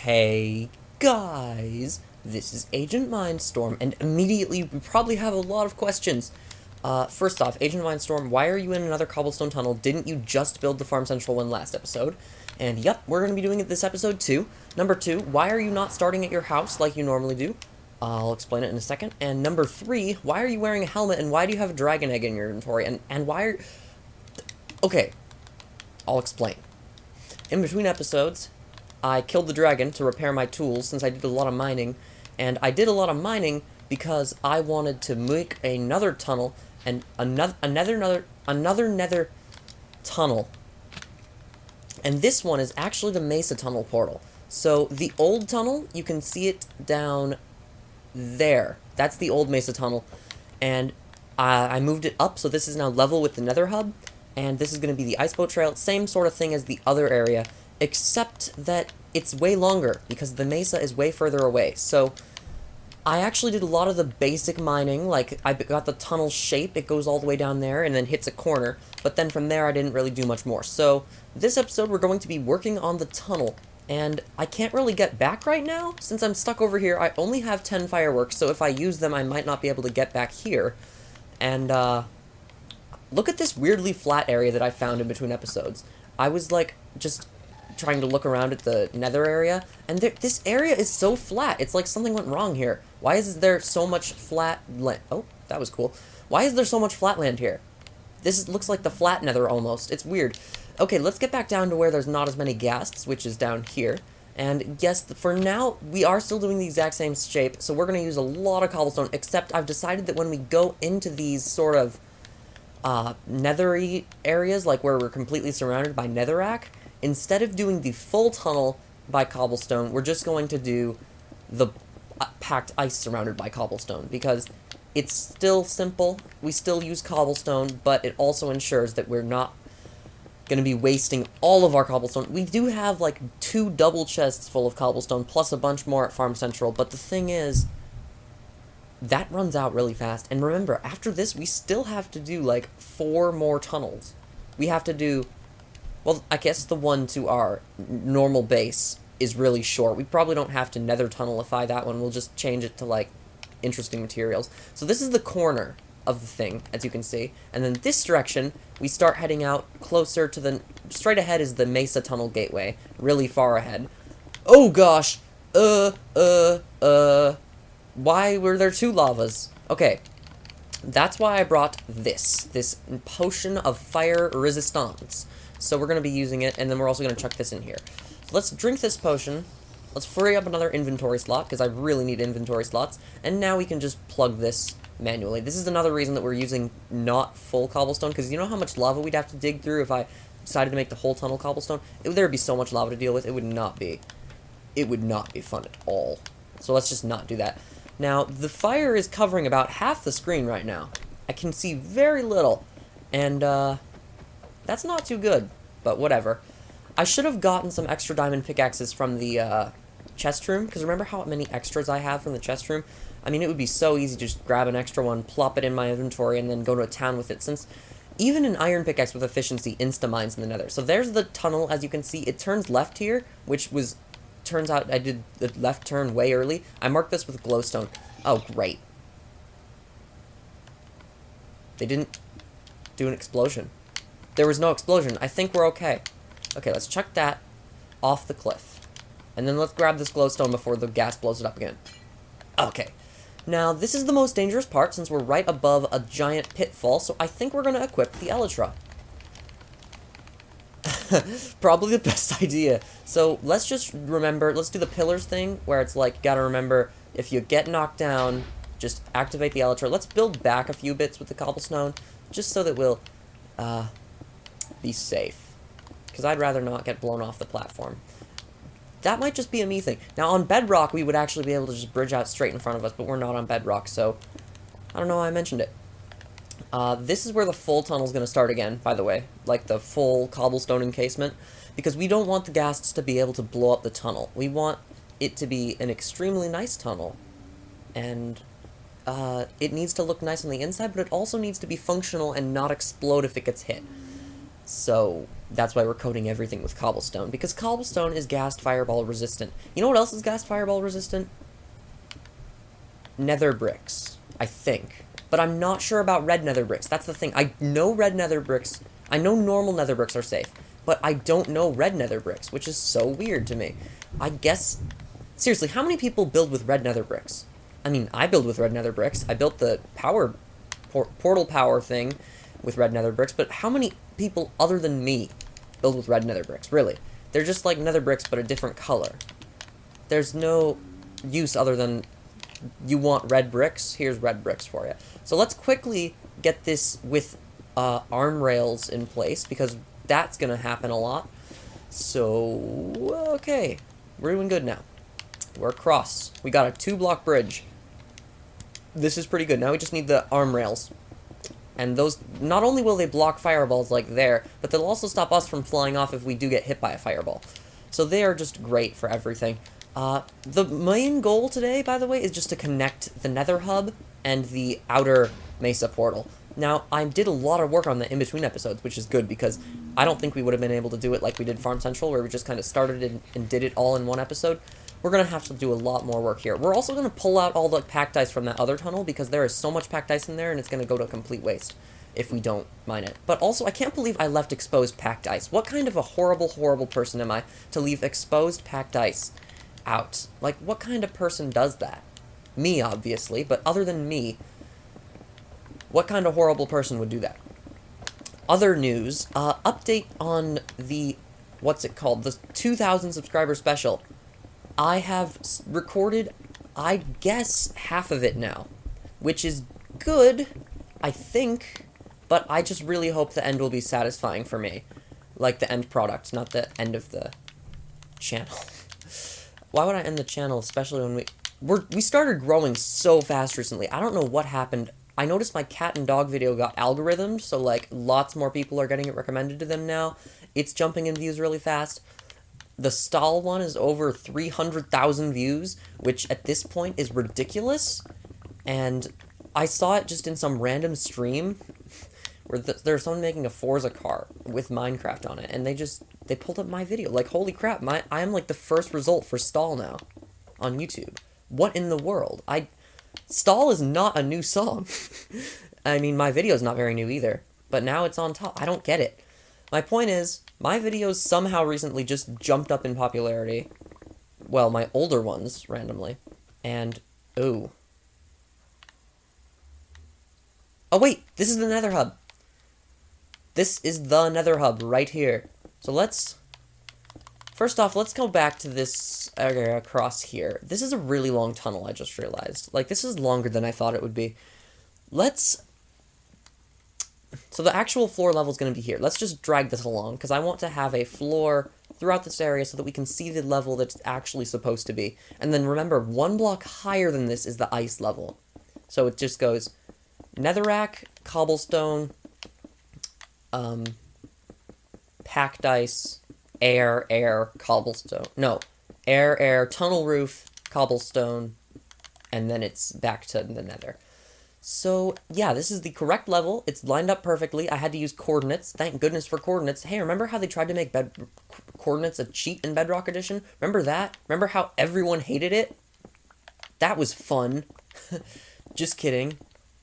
Hey guys, this is Agent Mindstorm, and immediately we probably have a lot of questions. First off, Agent Mindstorm, why are you in another cobblestone tunnel? Didn't you just build the Farm Central one last episode? And yep, we're going to be doing it this episode too. Number two, why are you not starting at your house like you normally do? I'll explain it in a second. And number three, why are you wearing a helmet and why do you have a dragon egg in your inventory? And why are... Okay, I'll explain. In between episodes, I killed the dragon to repair my tools since I did a lot of mining, and I did a lot of mining because I wanted to make another tunnel and another nether tunnel. And this one is actually the Mesa Tunnel portal. So the old tunnel, you can see it down there. That's the old Mesa Tunnel, and I moved it up, so this is now level with the Nether Hub, and this is going to be the Ice Boat Trail, same sort of thing as the other area, except that it's way longer, because the mesa is way further away. So I actually did a lot of the basic mining, like I got the tunnel shape, it goes all the way down there and then hits a corner, but then from there I didn't really do much more. So this episode we're going to be working on the tunnel, and I can't really get back right now, since I'm stuck over here. I only have 10 fireworks, so if I use them I might not be able to get back here. And look at this weirdly flat area that I found in between episodes. I was like, just trying to look around at the nether area, and this area is so flat. It's like something went wrong here. Why is there so much flat land? Oh, that was cool. Why is there so much flat land here? Looks like the flat nether almost. It's weird. Okay, let's get back down to where there's not as many ghasts, which is down here. And yes, for now, we are still doing the exact same shape, so we're going to use a lot of cobblestone, except I've decided that when we go into these sort of nethery areas, like where we're completely surrounded by netherrack, instead of doing the full tunnel by cobblestone, we're just going to do the packed ice surrounded by cobblestone, because it's still simple, we still use cobblestone, but it also ensures that we're not going to be wasting all of our cobblestone. We do have like 2 double chests full of cobblestone, plus a bunch more at Farm Central, but the thing is, that runs out really fast. And remember, after this, we still have to do like 4 more tunnels. We have to do... Well, I guess the one to our normal base is really short. We probably don't have to nether tunnelify that one. We'll just change it to, like, interesting materials. So this is the corner of the thing, as you can see. And then this direction, we start heading out closer to the... Straight ahead is the Mesa Tunnel gateway. Really far ahead. Oh, gosh! Why were there 2 lavas? Okay. That's why I brought this potion of fire resistance. So we're going to be using it, and then we're also going to chuck this in here. So let's drink this potion. Let's free up another inventory slot, because I really need inventory slots. And now we can just plug this manually. This is another reason that we're using not full cobblestone, because you know how much lava we'd have to dig through if I decided to make the whole tunnel cobblestone? There would be so much lava to deal with, it would not be fun at all. So let's just not do that. Now, the fire is covering about half the screen right now. I can see very little, and that's not too good, but whatever. I should have gotten some extra diamond pickaxes from the chest room, because remember how many extras I have from the chest room? I mean, it would be so easy to just grab an extra one, plop it in my inventory, and then go to a town with it, since even an iron pickaxe with efficiency insta-mines in the nether. So there's the tunnel, as you can see. It turns left here, which was... Turns out I did the left turn way early. I marked this with glowstone. Oh, great. They didn't do an explosion. There was no explosion. I think we're okay. Okay, let's chuck that off the cliff. And then let's grab this glowstone before the gas blows it up again. Okay. Now, this is the most dangerous part since we're right above a giant pitfall, so I think we're going to equip the elytra. Probably the best idea. So let's just remember, let's do the pillars thing, where it's like, gotta remember, if you get knocked down, just activate the elytra. Let's build back a few bits with the cobblestone, just so that we'll be safe. Because I'd rather not get blown off the platform. That might just be a me thing. Now on bedrock, we would actually be able to just bridge out straight in front of us, but we're not on bedrock, so I don't know why I mentioned it. This is where the full tunnel's going to start again, by the way, like the full cobblestone encasement, because we don't want the ghasts to be able to blow up the tunnel. We want it to be an extremely nice tunnel, and it needs to look nice on the inside, but it also needs to be functional and not explode if it gets hit. So That's why we're coating everything with cobblestone, because cobblestone is ghast fireball resistant. You know what else is ghast fireball resistant? Nether bricks, I think. But I'm not sure about red nether bricks. That's the thing. I know red nether bricks. I know normal nether bricks are safe, but I don't know red nether bricks, which is so weird to me. I guess... Seriously, how many people build with red nether bricks? I mean, I build with red nether bricks. I built the power... portal power thing with red nether bricks, but how many people other than me build with red nether bricks? Really? They're just like nether bricks, but a different color. There's no use other than... You want red bricks? Here's red bricks for you. So let's quickly get this with arm rails in place, because that's going to happen a lot. So, okay. We're doing good now. We're across. We got a 2-block bridge. This is pretty good. Now we just need the arm rails. And those, not only will they block fireballs like there, but they'll also stop us from flying off if we do get hit by a fireball. So they are just great for everything. The main goal today, by the way, is just to connect the Nether Hub and the outer Mesa portal. Now, I did a lot of work on the in-between episodes, which is good, because I don't think we would have been able to do it like we did Farm Central, where we just kind of started and did it all in one episode. We're going to have to do a lot more work here. We're also going to pull out all the packed ice from that other tunnel, because there is so much packed ice in there, and it's going to go to complete waste if we don't mine it. But also, I can't believe I left exposed packed ice. What kind of a horrible, horrible person am I to leave exposed packed ice out? Like, what kind of person does that? Me, obviously, but other than me, what kind of horrible person would do that? Other news, update on the, what's it called, the 2,000 subscriber special. I have recorded, I guess, half of it now, which is good, I think, but I just really hope the end will be satisfying for me. Like the end product, not the end of the channel. Why would I end the channel, especially when we started growing so fast recently? I don't know what happened. I noticed my cat and dog video got algorithmed, so like lots more people are getting it recommended to them now. It's jumping in views really fast. The stall one is over 300,000 views, which at this point is ridiculous. And I saw it just in some random stream where there's someone making a Forza car with Minecraft on it, and they pulled up my video. Like, holy crap, I am like the first result for stall now on YouTube. What in the world? Stall is not a new song. I mean, my video is not very new either, but now it's on top. I don't get it. My point is, my videos somehow recently just jumped up in popularity. Well, my older ones, randomly. And, ooh. Oh wait, this is the Nether Hub. This is the Nether Hub right here. So first off, let's go back to this area across here. This is a really long tunnel, I just realized. Like, this is longer than I thought it would be. So the actual floor level is going to be here. Let's just drag this along, because I want to have a floor throughout this area so that we can see the level that's actually supposed to be. And then remember, 1 block higher than this is the ice level. So it just goes netherrack, cobblestone, packed ice, air, cobblestone. No, air, tunnel roof, cobblestone, and then it's back to the nether. So, yeah, this is the correct level. It's lined up perfectly. I had to use coordinates. Thank goodness for coordinates. Hey, remember how they tried to make coordinates a cheat in Bedrock Edition? Remember that? Remember how everyone hated it? That was fun. Just kidding.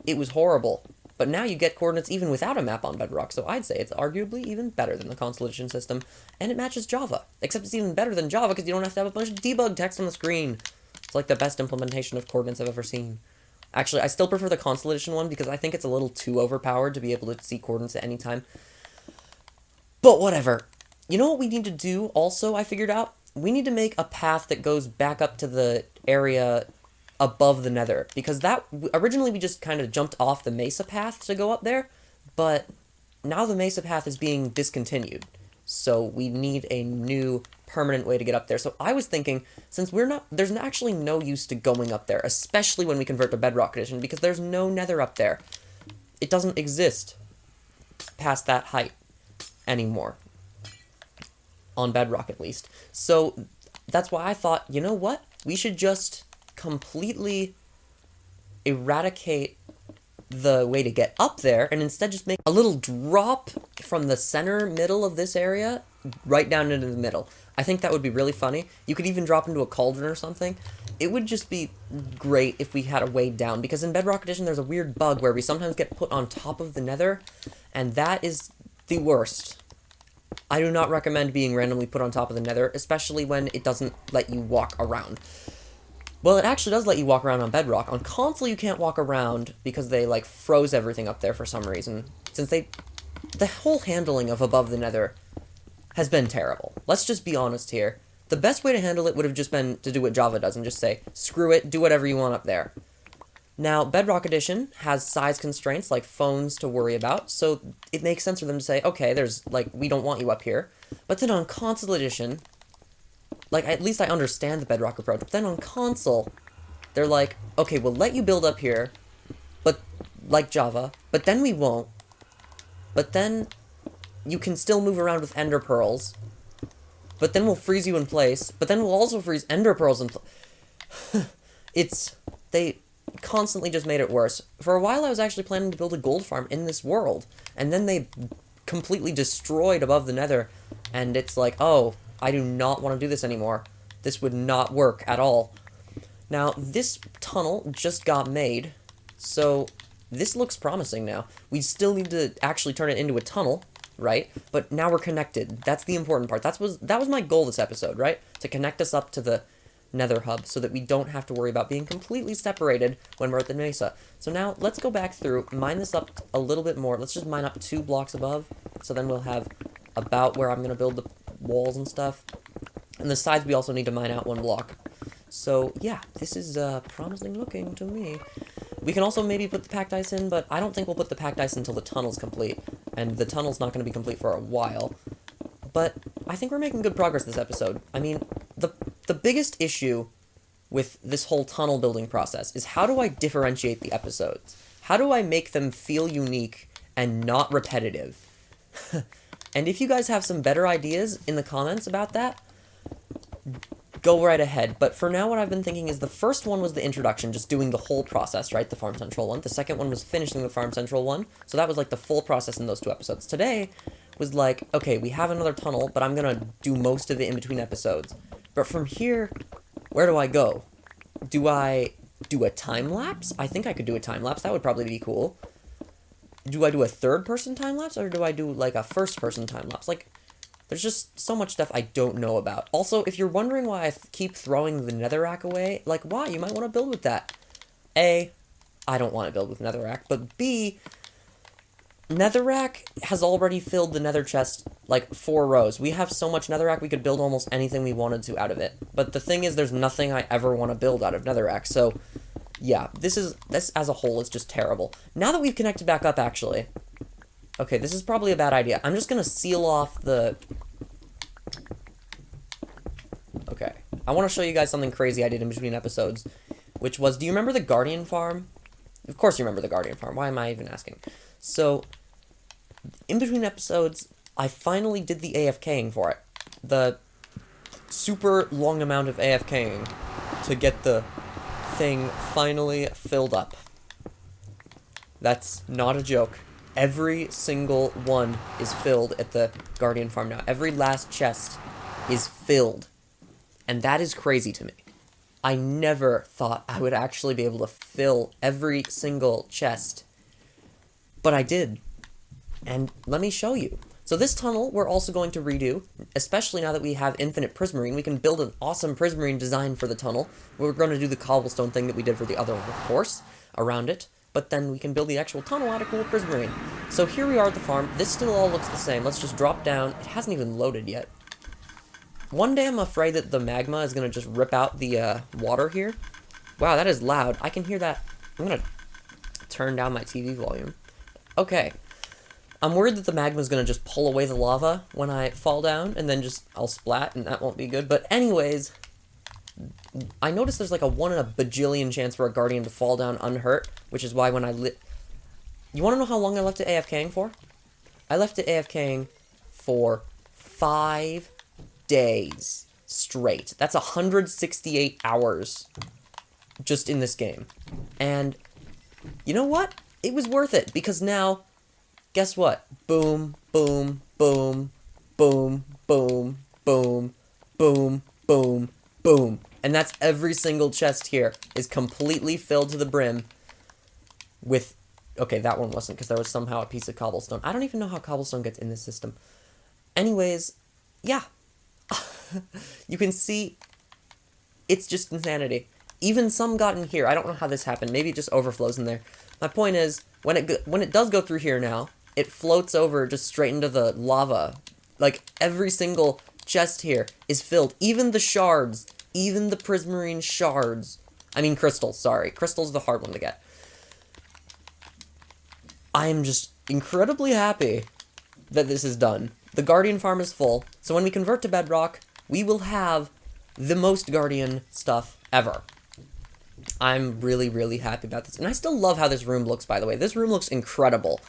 It was horrible. But now you get coordinates even without a map on Bedrock, so I'd say it's arguably even better than the Constellation system, and it matches Java. Except it's even better than Java because you don't have to have a bunch of debug text on the screen. It's like the best implementation of coordinates I've ever seen. Actually, I still prefer the Constellation one because I think it's a little too overpowered to be able to see coordinates at any time. But whatever. You know what we need to do also, I figured out? We need to make a path that goes back up to the area above the nether, because originally we just kind of jumped off the Mesa path to go up there, but now the Mesa path is being discontinued, so we need a new permanent way to get up there. So I was thinking, since there's actually no use to going up there, especially when we convert to Bedrock Edition, because there's no nether up there. It doesn't exist past that height anymore, on Bedrock at least. So that's why I thought, you know what, we should just completely eradicate the way to get up there and instead just make a little drop from the center middle of this area right down into the middle. I think that would be really funny. You could even drop into a cauldron or something. It would just be great if we had a way down, because in Bedrock Edition there's a weird bug where we sometimes get put on top of the Nether, and that is the worst. I do not recommend being randomly put on top of the Nether, especially when it doesn't let you walk around. Well, it actually does let you walk around on Bedrock. On console, you can't walk around because they, like, froze everything up there for some reason. Since the whole handling of above the Nether has been terrible. Let's just be honest here. The best way to handle it would have just been to do what Java does and just say, screw it, do whatever you want up there. Now, Bedrock Edition has size constraints like phones to worry about, so it makes sense for them to say, okay, there's, like, we don't want you up here. But then on Console Edition, like, at least I understand the Bedrock approach, but then on Console, they're like, okay, we'll let you build up here, but, like Java, but then we won't. But then you can still move around with Ender Pearls, but then we'll freeze you in place, but then we'll also freeze Ender Pearls in place. They constantly just made it worse. For a while, I was actually planning to build a gold farm in this world, and then they completely destroyed above the Nether, and it's like, oh, I do not want to do this anymore. This would not work at all. Now, this tunnel just got made, so this looks promising now. We still need to actually turn it into a tunnel, right? But now we're connected. That's the important part. That was my goal this episode, right? To connect us up to the Nether Hub so that we don't have to worry about being completely separated when we're at the Mesa. So now, let's go back through, mine this up a little bit more. Let's just mine up 2 blocks above, so then we'll have about where I'm going to build the walls and stuff. And the sides, we also need to mine out 1 block. So, yeah, this is promising looking to me. We can also maybe put the packed ice in, but I don't think we'll put the packed ice until the tunnel's complete. And the tunnel's not going to be complete for a while. But I think we're making good progress this episode. I mean, the biggest issue with this whole tunnel building process is how do I differentiate the episodes? How do I make them feel unique and not repetitive? And if you guys have some better ideas in the comments about that, go right ahead. But for now, what I've been thinking is the first one was the introduction, just doing the whole process, right? The Farm Central one. The second one was finishing the Farm Central one. So that was like the full process in those 2 episodes. Today was like, okay, we have another tunnel, but I'm going to do most of it in between episodes. But from here, where do I go? Do I do a time-lapse? I think I could do a time-lapse. That would probably be cool. Do I do a third-person time-lapse, or do I do, like, a first-person time-lapse? Like, there's just so much stuff I don't know about. Also, if you're wondering why I keep throwing the netherrack away, like, why? You might want to build with that. A, I don't want to build with netherrack, but B, netherrack has already filled the nether chest, like, 4 rows. We have so much netherrack, we could build almost anything we wanted to out of it. But the thing is, there's nothing I ever want to build out of netherrack, so yeah, this as a whole is just terrible. Now that we've connected back up, actually, okay, this is probably a bad idea. I'm just gonna seal off the... Okay, I want to show you guys something crazy I did in between episodes, which was, do you remember the Guardian farm? Of course you remember the Guardian farm. Why am I even asking? So, in between episodes, I finally did the AFKing for it. The super long amount of AFKing to get the thing finally filled up. That's not a joke. Every single one is filled at the Guardian farm now. Every last chest is filled. And that is crazy to me. I never thought I would actually be able to fill every single chest. But I did. And let me show you. So this tunnel we're also going to redo, especially now that we have infinite prismarine. We can build an awesome prismarine design for the tunnel. We're going to do the cobblestone thing that we did for the other one, of course, around it. But then we can build the actual tunnel out of cool prismarine. So here we are at the farm. This still all looks the same. Let's just drop down. It hasn't even loaded yet. One day I'm afraid that the magma is going to just rip out the water here. Wow, that is loud. I can hear that. I'm going to turn down my TV volume. Okay. I'm worried that the magma is going to just pull away the lava when I fall down, and then just, I'll splat, and that won't be good. But anyways, I noticed there's like a 1 in a bajillion chance for a guardian to fall down unhurt, which is why when I You want to know how long I left it AFKing for? I left it AFKing for 5 days straight. That's 168 hours just in this game. And you know what? It was worth it, because now... Guess what? Boom, boom, boom, boom, boom, boom, boom, boom, boom. And that's every single chest here is completely filled to the brim with... Okay, that one wasn't, because there was somehow a piece of cobblestone. I don't even know how cobblestone gets in this system. Anyways, yeah. You can see, it's just insanity. Even some got in here. I don't know how this happened. Maybe it just overflows in there. My point is, when it does go through here now, it floats over just straight into the lava. Like, every single chest here is filled. Even the shards. Even the prismarine shards. I mean crystals, sorry. Crystals are the hard one to get. I am just incredibly happy that this is done. The Guardian farm is full, so when we convert to Bedrock, we will have the most Guardian stuff ever. I'm really, really happy about this. And I still love how this room looks, by the way. This room looks incredible.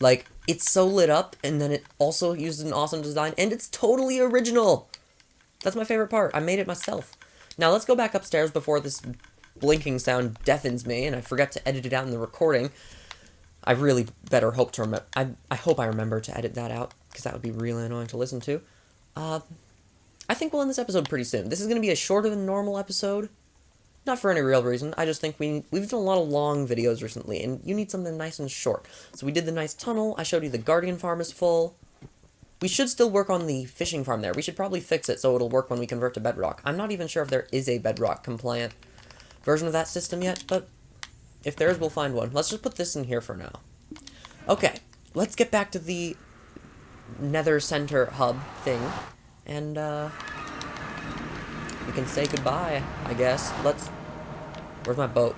Like, it's so lit up, and then it also used an awesome design, and it's totally original. That's my favorite part. I made it myself. Now, let's go back upstairs before this blinking sound deafens me, and I forget to edit it out in the recording. I really better hope to remember. I hope I remember to edit that out, because that would be really annoying to listen to. I think we'll end this episode pretty soon. This is going to be a shorter than normal episode. Not for any real reason. I just think we've done a lot of long videos recently, and you need something nice and short. So we did the nice tunnel. I showed you the Guardian farm is full. We should still work on the fishing farm there. We should probably fix it so it'll work when we convert to Bedrock. I'm not even sure if there is a Bedrock compliant version of that system yet, but if there is, we'll find one. Let's just put this in here for now. Okay, let's get back to the Nether Center Hub thing, and we can say goodbye, I guess. Where's my boat?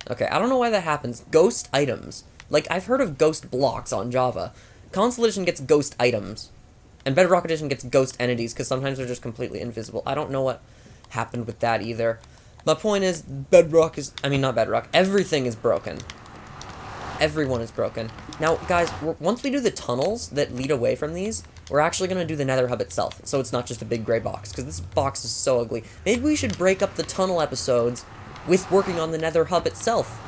Okay, I don't know why that happens. Ghost items. Like, I've heard of ghost blocks on Java. Console Edition gets ghost items. And Bedrock Edition gets ghost entities, because sometimes they're just completely invisible. I don't know what happened with that either. My point is, Bedrock is... I mean, not Bedrock. Everything is broken. Everyone is broken. Now, guys, once we do the tunnels that lead away from these, we're actually going to do the Nether Hub itself, so it's not just a big gray box, because this box is so ugly. Maybe we should break up the tunnel episodes with working on the Nether Hub itself.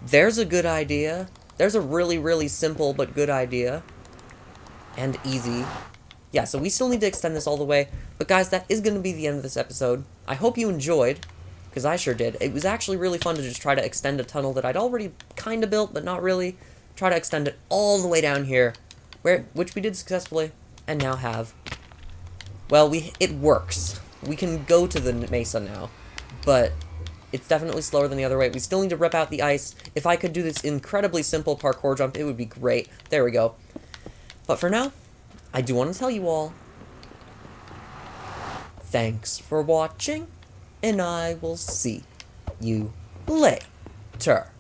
There's a good idea. There's a really, really simple but good idea. And easy. Yeah, so we still need to extend this all the way. But guys, that is going to be the end of this episode. I hope you enjoyed, because I sure did. It was actually really fun to just try to extend a tunnel that I'd already kind of built, but not really. Try to extend it all the way down here, which we did successfully, and now have. Well, it works. We can go to the Mesa now, but it's definitely slower than the other way. We still need to rip out the ice. If I could do this incredibly simple parkour jump, it would be great. There we go. But for now, I do want to tell you all, thanks for watching, and I will see you later.